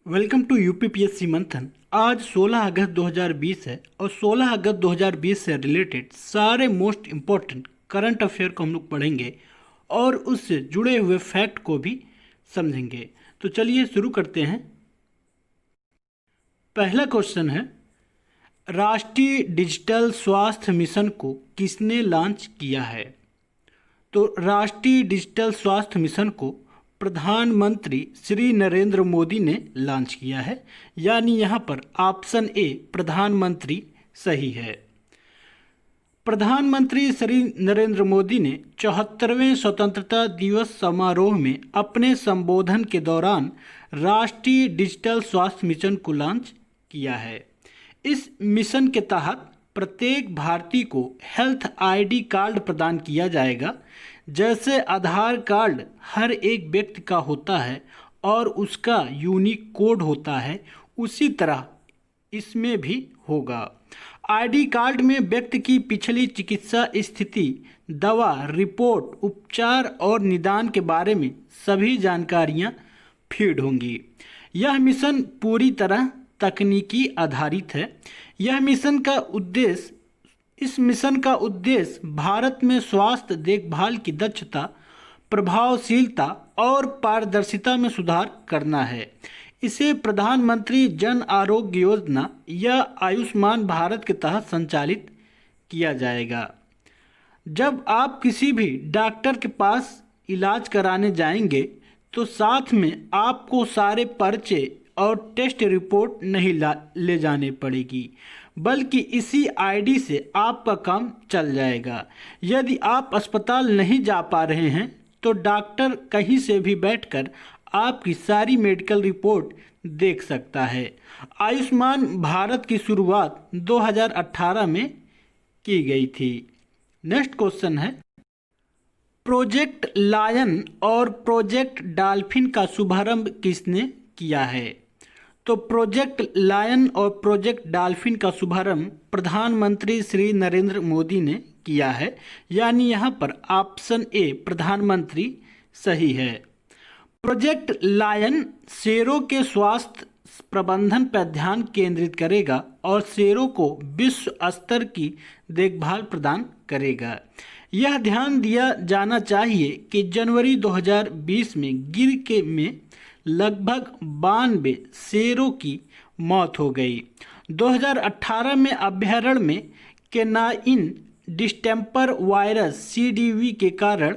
Welcome to UPPSC मंथन। आज 16 अगस्त 2020 है और 16 अगस्त 2020 से रिलेटेड सारे मोस्ट इम्पॉर्टेंट करंट अफेयर को हम लोग पढ़ेंगे और उससे जुड़े हुए फैक्ट को भी समझेंगे। तो चलिए शुरू करते हैं। पहला क्वेश्चन है, राष्ट्रीय डिजिटल स्वास्थ्य मिशन को किसने लॉन्च किया है? तो राष्ट्रीय डिजिटल स्वास्थ्य मिशन को प्रधानमंत्री श्री नरेंद्र मोदी ने लॉन्च किया है, यानी यहाँ पर ऑप्शन ए प्रधानमंत्री सही है। प्रधानमंत्री श्री नरेंद्र मोदी ने 74वें स्वतंत्रता दिवस समारोह में अपने संबोधन के दौरान राष्ट्रीय डिजिटल स्वास्थ्य मिशन को लॉन्च किया है। इस मिशन के तहत प्रत्येक भारतीय को हेल्थ आईडी कार्ड प्रदान किया जाएगा। जैसे आधार कार्ड हर एक व्यक्ति का होता है और उसका यूनिक कोड होता है, उसी तरह इसमें भी होगा। आईडी कार्ड में व्यक्ति की पिछली चिकित्सा स्थिति, दवा, रिपोर्ट, उपचार और निदान के बारे में सभी जानकारियां फीड होंगी। यह मिशन पूरी तरह तकनीकी आधारित है। इस मिशन का उद्देश्य भारत में स्वास्थ्य देखभाल की दक्षता, प्रभावशीलता और पारदर्शिता में सुधार करना है। इसे प्रधानमंत्री जन आरोग्य योजना या आयुष्मान भारत के तहत संचालित किया जाएगा। जब आप किसी भी डॉक्टर के पास इलाज कराने जाएंगे तो साथ में आपको सारे पर्चे और टेस्ट रिपोर्ट नहीं ले जाने पड़ेगी, बल्कि इसी आईडी से आपका काम चल जाएगा। यदि आप अस्पताल नहीं जा पा रहे हैं तो डॉक्टर कहीं से भी बैठकर आपकी सारी मेडिकल रिपोर्ट देख सकता है। आयुष्मान भारत की शुरुआत 2018 में की गई थी। नेक्स्ट क्वेश्चन है, प्रोजेक्ट लायन और प्रोजेक्ट डॉल्फिन का शुभारंभ किसने किया है? तो प्रोजेक्ट लायन और प्रोजेक्ट डॉल्फिन का शुभारंभ प्रधानमंत्री श्री नरेंद्र मोदी ने किया है, यानी यहाँ पर ऑप्शन ए प्रधानमंत्री सही है। प्रोजेक्ट लायन शेरों के स्वास्थ्य प्रबंधन पर ध्यान केंद्रित करेगा और शेरों को विश्व स्तर की देखभाल प्रदान करेगा। यह ध्यान दिया जाना चाहिए कि जनवरी 2020 में में लगभग 92 शेरों की मौत हो गई। 2018 में अभ्यारण्य में केनाइन डिस्टेंपर वायरस CDV के कारण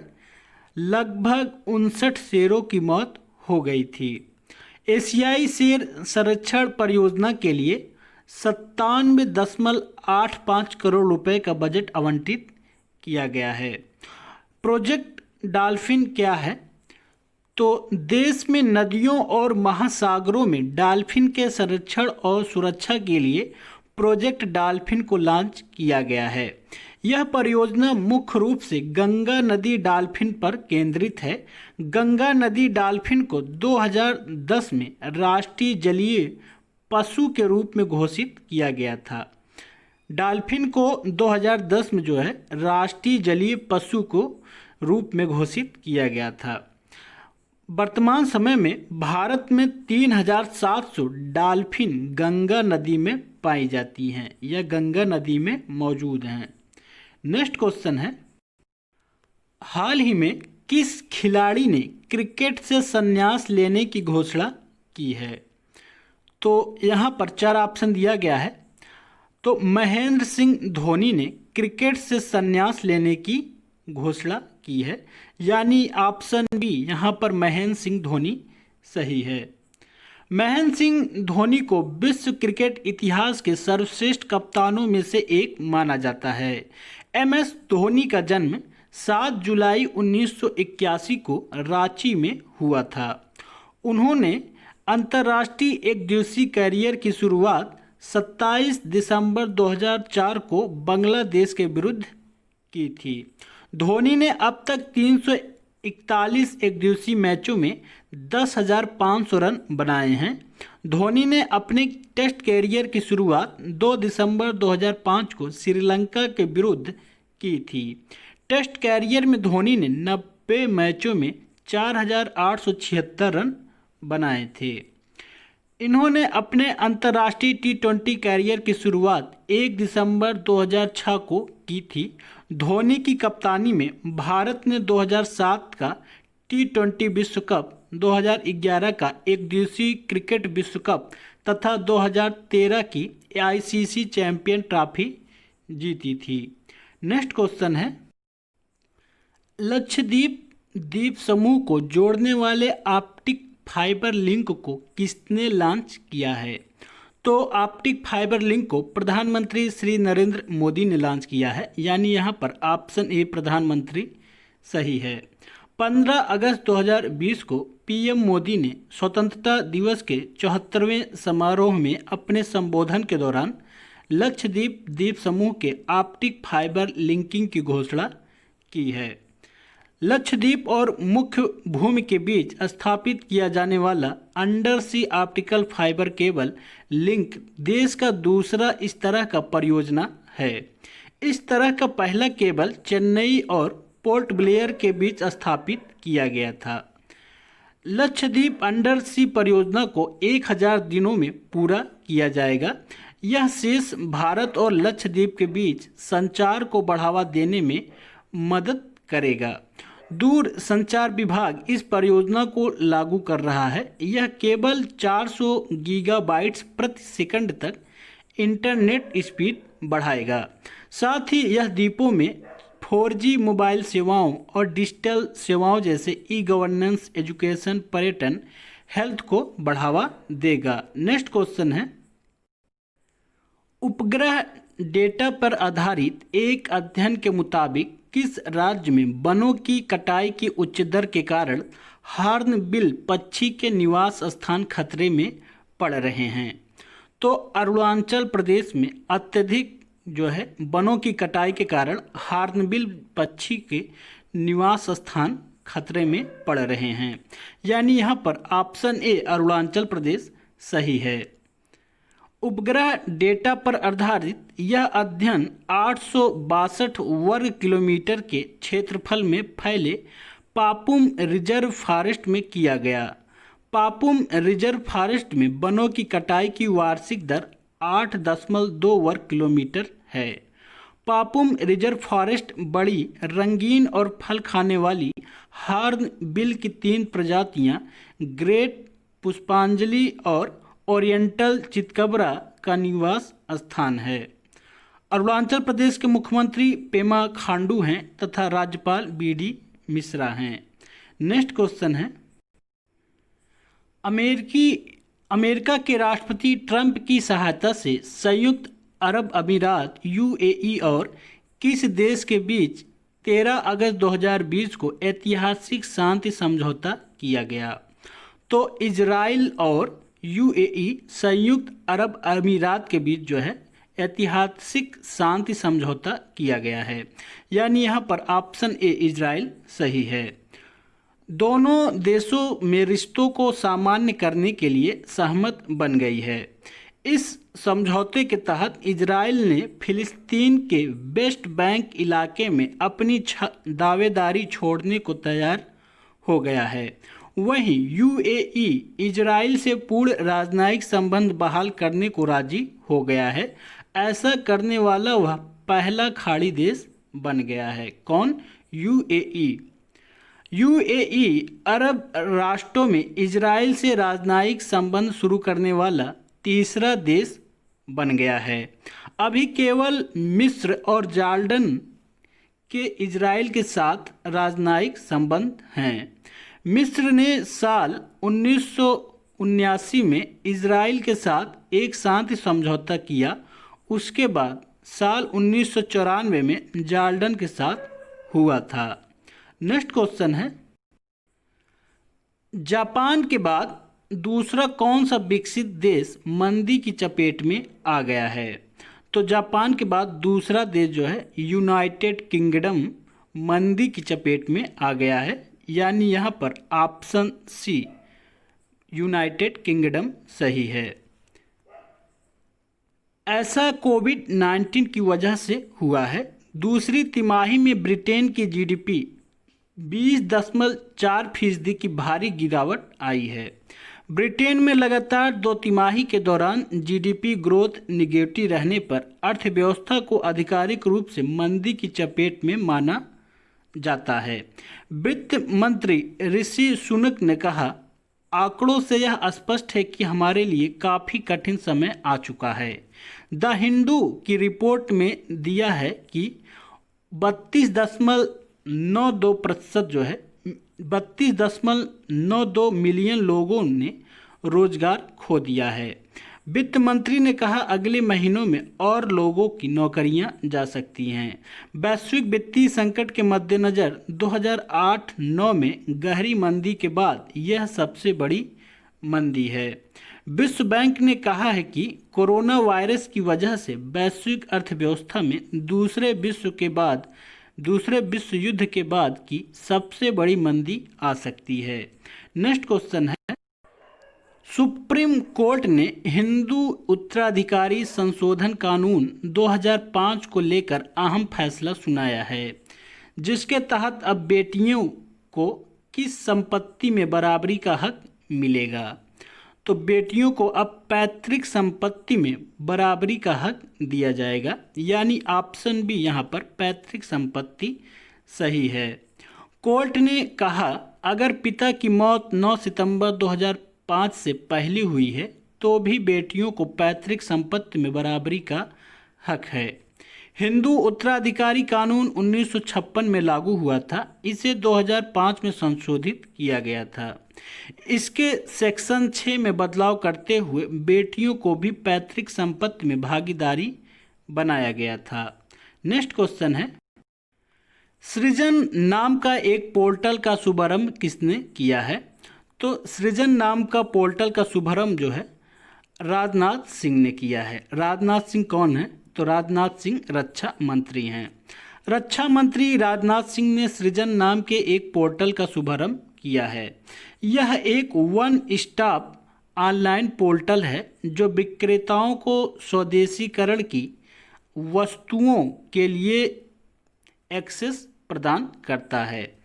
लगभग 59 शेरों की मौत हो गई थी। एशियाई शेर संरक्षण परियोजना के लिए 97.85 करोड़ रुपए का बजट आवंटित किया गया है। प्रोजेक्ट डॉल्फिन क्या है? तो देश में नदियों और महासागरों में डॉल्फिन के संरक्षण और सुरक्षा के लिए प्रोजेक्ट डॉल्फिन को लॉन्च किया गया है। यह परियोजना मुख्य रूप से गंगा नदी डॉल्फिन पर केंद्रित है। गंगा नदी डॉल्फिन को 2010 में राष्ट्रीय जलीय पशु के रूप में घोषित किया गया था। डॉल्फिन को 2010 में राष्ट्रीय जलीय पशु को रूप में घोषित किया गया था। वर्तमान समय में भारत में 3700 डॉल्फिन गंगा नदी में पाई जाती हैं या गंगा नदी में मौजूद हैं। नेक्स्ट क्वेश्चन है, हाल ही में किस खिलाड़ी ने क्रिकेट से संन्यास लेने की घोषणा की है? तो यहाँ पर 4 ऑप्शन दिया गया है। तो महेंद्र सिंह धोनी ने क्रिकेट से संन्यास लेने की घोषणा की है, यानी ऑप्शन बी यहाँ पर महेंद्र सिंह धोनी सही है। महेंद्र सिंह धोनी को विश्व क्रिकेट इतिहास के सर्वश्रेष्ठ कप्तानों में से एक माना जाता है। MS धोनी का जन्म 7 जुलाई 1981 को रांची में हुआ था। उन्होंने अंतर्राष्ट्रीय एकदिवसीय कैरियर की शुरुआत 27 दिसंबर 2004 को बांग्लादेश के विरुद्ध की थी। धोनी ने अब तक 341 एकदिवसीय मैचों में 10,500 रन बनाए हैं। धोनी ने अपने टेस्ट कैरियर की शुरुआत 2 दिसंबर 2005 को श्रीलंका के विरुद्ध की थी। टेस्ट कैरियर में धोनी ने 90 मैचों में 4,876 रन बनाए थे। इन्होंने अपने अंतर्राष्ट्रीय टी20 कैरियर की शुरुआत 1 दिसंबर 2006 को की थी। धोनी की कप्तानी में भारत ने 2007 का टी20 विश्व कप, 2011 का एक दिवसीय क्रिकेट विश्व कप तथा 2013 की आईसीसी चैंपियन ट्रॉफी जीती थी। नेक्स्ट क्वेश्चन है, लक्षद्वीप द्वीप समूह को जोड़ने वाले ऑप्टिक फाइबर लिंक को किसने लॉन्च किया है? तो ऑप्टिक फाइबर लिंक को प्रधानमंत्री श्री नरेंद्र मोदी ने लॉन्च किया है, यानी यहाँ पर ऑप्शन ए प्रधानमंत्री सही है। 15 अगस्त 2020 को पीएम मोदी ने स्वतंत्रता दिवस के 74वें समारोह में अपने संबोधन के दौरान लक्षद्वीप द्वीप समूह के ऑप्टिक फाइबर लिंकिंग की घोषणा की है। लक्षद्वीप और मुख्य भूमि के बीच स्थापित किया जाने वाला अंडर सी ऑप्टिकल फाइबर केबल लिंक देश का दूसरा इस तरह का परियोजना है। इस तरह का पहला केबल चेन्नई और पोर्ट ब्लेयर के बीच स्थापित किया गया था। लक्षद्वीप अंडर सी परियोजना को 1000 दिनों में पूरा किया जाएगा। यह शेष भारत और लक्षद्वीप के बीच संचार को बढ़ावा देने में मदद करेगा। दूर संचार विभाग इस परियोजना को लागू कर रहा है। यह केबल 400 गीगाबाइट्स प्रति सेकंड तक इंटरनेट स्पीड बढ़ाएगा। साथ ही यह द्वीपों में 4G मोबाइल सेवाओं और डिजिटल सेवाओं जैसे ई-गवर्नेंस, एजुकेशन, पर्यटन, हेल्थ को बढ़ावा देगा। नेक्स्ट क्वेश्चन है, उपग्रह डेटा पर आधारित एक अध्ययन के मुताबिक किस राज्य में वनों की कटाई की उच्च दर के कारण हॉर्नबिल पक्षी के निवास स्थान खतरे में पड़ रहे हैं? तो अरुणाचल प्रदेश में अत्यधिक वनों की कटाई के कारण हॉर्नबिल पक्षी के निवास स्थान खतरे में पड़ रहे हैं, यानी यहाँ पर ऑप्शन ए अरुणाचल प्रदेश सही है। उपग्रह डेटा पर आधारित यह अध्ययन 862 वर्ग किलोमीटर के क्षेत्रफल में फैले पापुम रिजर्व फॉरेस्ट में किया गया। पापुम रिजर्व फॉरेस्ट में वनों की कटाई की वार्षिक दर 8.2 वर्ग किलोमीटर है। पापुम रिजर्व फॉरेस्ट बड़ी, रंगीन और फल खाने वाली हॉर्न बिल की 3 प्रजातियां, ग्रेट पुष्पांजलि और ओरिएंटल चितकबरा का निवास स्थान है। अरुणाचल प्रदेश के मुख्यमंत्री पेमा खांडू हैं तथा राज्यपाल बीडी मिश्रा हैं। नेक्स्ट क्वेश्चन है, अमेरिका के राष्ट्रपति ट्रंप की सहायता से संयुक्त अरब अमीरात यूएई और किस देश के बीच 13 अगस्त 2020 को ऐतिहासिक शांति समझौता किया गया? तो इजराइल और यूएई संयुक्त अरब अमीरात के बीच ऐतिहासिक शांति समझौता किया गया है, यानी यहाँ पर ऑप्शन ए इजराइल सही है। दोनों देशों में रिश्तों को सामान्य करने के लिए सहमत बन गई है। इस समझौते के तहत इजराइल ने फिलिस्तीन के वेस्ट बैंक इलाके में अपनी दावेदारी छोड़ने को तैयार हो गया है। वहीं यूएई इजराइल से पूर्ण राजनयिक संबंध बहाल करने को राजी हो गया है। ऐसा करने वाला वह पहला खाड़ी देश बन गया है। कौन? यूएई। यूएई अरब राष्ट्रों में इजराइल से राजनयिक संबंध शुरू करने वाला तीसरा देश बन गया है। अभी केवल मिस्र और जॉर्डन के इजराइल के साथ राजनयिक संबंध हैं। मिस्र ने साल 1979 में इजराइल के साथ एक शांति समझौता किया। उसके बाद साल 1994 में जॉर्डन के साथ हुआ था। नेक्स्ट क्वेश्चन है, जापान के बाद दूसरा कौन सा विकसित देश मंदी की चपेट में आ गया है? तो जापान के बाद दूसरा देश यूनाइटेड किंगडम मंदी की चपेट में आ गया है, यानी यहाँ पर ऑप्शन सी यूनाइटेड किंगडम सही है। ऐसा कोविड-19 की वजह से हुआ है। दूसरी तिमाही में ब्रिटेन की जीडीपी 20.4% की भारी गिरावट आई है। ब्रिटेन में लगातार 2 तिमाही के दौरान जीडीपी ग्रोथ निगेटिव रहने पर अर्थव्यवस्था को आधिकारिक रूप से मंदी की चपेट में माना जाता है। वित्त मंत्री ऋषि सुनक ने कहा, आंकड़ों से यह स्पष्ट है कि हमारे लिए काफ़ी कठिन समय आ चुका है। द हिंदू की रिपोर्ट में दिया है कि 32.92% जो है 32.92 मिलियन लोगों ने रोजगार खो दिया है। वित्त मंत्री ने कहा, अगले महीनों में और लोगों की नौकरियां जा सकती हैं। वैश्विक वित्तीय संकट के मद्देनज़र 2008-9 में गहरी मंदी के बाद यह सबसे बड़ी मंदी है। विश्व बैंक ने कहा है कि कोरोना वायरस की वजह से वैश्विक अर्थव्यवस्था में दूसरे विश्व युद्ध के बाद की सबसे बड़ी मंदी आ सकती है। नेक्स्ट क्वेश्चन है, सुप्रीम कोर्ट ने हिंदू उत्तराधिकारी संशोधन कानून 2005 को लेकर अहम फैसला सुनाया है, जिसके तहत अब बेटियों को किस संपत्ति में बराबरी का हक मिलेगा। तो बेटियों को अब पैतृक संपत्ति में बराबरी का हक दिया जाएगा, यानी ऑप्शन बी यहाँ पर पैतृक संपत्ति सही है। कोर्ट ने कहा, अगर पिता की मौत 9 सितंबर 2005 से पहले हुई है तो भी बेटियों को पैतृक संपत्ति में बराबरी का हक है। हिंदू उत्तराधिकारी कानून 1956 में लागू हुआ था। इसे 2005 में संशोधित किया गया था। इसके सेक्शन 6 में बदलाव करते हुए बेटियों को भी पैतृक संपत्ति में भागीदारी बनाया गया था। नेक्स्ट क्वेश्चन है, सृजन नाम का एक पोर्टल का शुभारंभ किसने किया है। तो सृजन नाम का पोर्टल का शुभारंभ जो है राजनाथ सिंह ने किया है। राजनाथ सिंह कौन है। तो राजनाथ सिंह रक्षा मंत्री हैं। रक्षा मंत्री राजनाथ सिंह ने सृजन नाम के एक पोर्टल का शुभारंभ किया है। यह एक वन स्टॉप ऑनलाइन पोर्टल है जो विक्रेताओं को स्वदेशीकरण की वस्तुओं के लिए एक्सेस प्रदान करता है।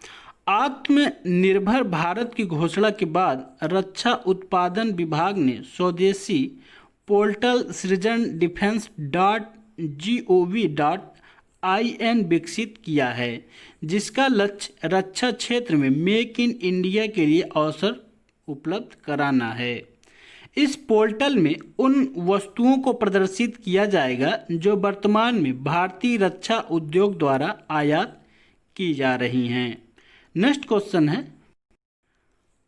आत्मनिर्भर भारत की घोषणा के बाद रक्षा उत्पादन विभाग ने स्वदेशी पोर्टल सृजन defense.gov.in विकसित किया है, जिसका लक्ष्य रक्षा क्षेत्र में मेक इन इंडिया के लिए अवसर उपलब्ध कराना है। इस पोर्टल में उन वस्तुओं को प्रदर्शित किया जाएगा जो वर्तमान में भारतीय रक्षा उद्योग द्वारा आयात की जा रही हैं। नेक्स्ट क्वेश्चन है,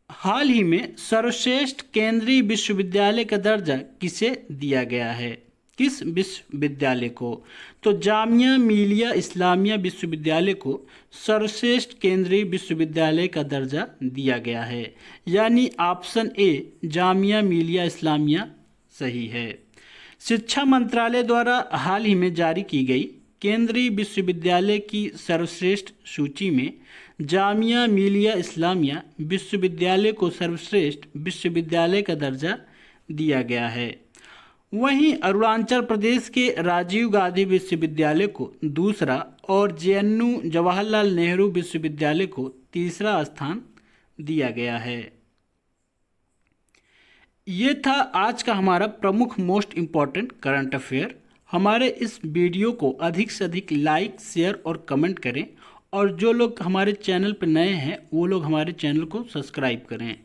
हाल ही में सर्वश्रेष्ठ केंद्रीय विश्वविद्यालय का दर्जा किसे दिया गया है। किस विश्वविद्यालय को। तो जामिया मिलिया इस्लामिया विश्वविद्यालय को सर्वश्रेष्ठ केंद्रीय विश्वविद्यालय का दर्जा दिया गया है, यानी ऑप्शन ए जामिया मिलिया इस्लामिया सही है। शिक्षा मंत्रालय द्वारा हाल ही में जारी की गई केंद्रीय विश्वविद्यालय की सर्वश्रेष्ठ सूची में जामिया मिलिया इस्लामिया विश्वविद्यालय को सर्वश्रेष्ठ विश्वविद्यालय का दर्जा दिया गया है। वहीं अरुणाचल प्रदेश के राजीव गांधी विश्वविद्यालय को दूसरा और जेएनयू जवाहरलाल नेहरू विश्वविद्यालय को तीसरा स्थान दिया गया है। ये था आज का हमारा प्रमुख मोस्ट इम्पॉर्टेंट करंट अफेयर। हमारे इस वीडियो को अधिक से अधिक लाइक, शेयर और कमेंट करें, और जो लोग हमारे चैनल पर नए हैं वो लोग हमारे चैनल को सब्सक्राइब करें।